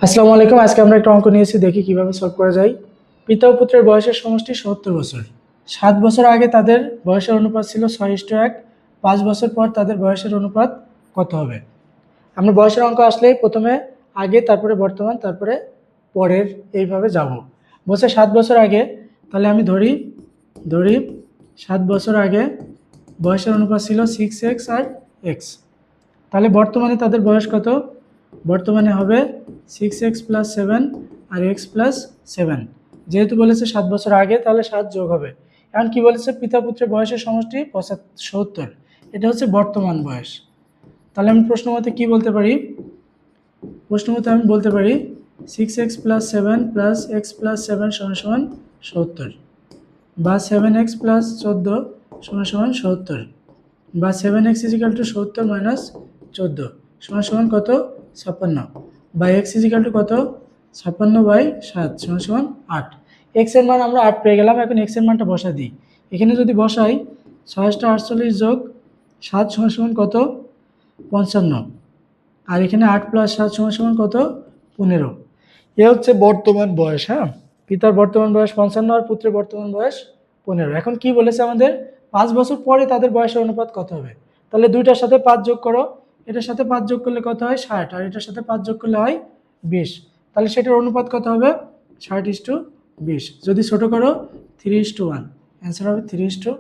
আসসালামু আলাইকুম। আজকে আমরা একটা অঙ্ক নিয়েছি, দেখি কিভাবে সলভ করা যায়। পিতা ও পুত্রের বয়সের সমষ্টি ৭০ বছর। ৭ বছর আগে তাদের বয়সের অনুপাত ছিল ৬:১। ৫ বছর পর তাদের বয়সের অনুপাত কত হবে? আমরা বয়সের অঙ্ক আসলে প্রথমে আগে, তারপরে বর্তমান, তারপরে পরের, এইভাবে যাব। বলছে ৭ বছর আগে, তাহলে আমি ধরি ধরি ৭ বছর আগে বয়সের অনুপাত ছিল 6x আর x। তাহলে বর্তমানে তাদের বয়স কত? বর্তমানে হবে 6x+7 আর x+7। যেহেতু বলেছে 7 বছর আগে, তাহলে 7 যোগ হবে। এখন কি বলেছে? পিতা পুত্রের বয়সের সমষ্টি 70। এটা হচ্ছে বর্তমান বয়স। তাহলে আমি প্রশ্ন মতে কি বলতে পারি? প্রশ্ন মতে আমি বলতে পারি 6x+7 প্লাস x+7 সমান 70, বা 7x+14 সমান 70, বা 7x = 70 মাইনাস 14 সমান কত? 56, বা x কত? 56/7 সমান 8। x এর মান আমরা 8 পেয়ে গেলাম। এখন x এর মানটা বসা দিই। এখানে যদি বসাই 648 যোগ 7 সমান কত? 55, আর এখানে 8+7 সমান কত? 15। এ হচ্ছে বর্তমান বয়স। হ্যাঁ, পিতার বর্তমান বয়স 55 আর পুত্রের বর্তমান বয়স 15। এখন কি বলেছে আমাদের? 5 বছর পরে তাদের বয়সের অনুপাত কত হবে? তাহলে দুইটার সাথে 5 যোগ করো। এটার সাথে 5 যোগ করলে কত হয়? 60, আর এটার সাথে 5 যোগ করলে হয় 20। তাহলে সেটার অনুপাত কত হবে? 60:20। যদি ছোট করো 3:1, অ্যান্সার হবে 3:1।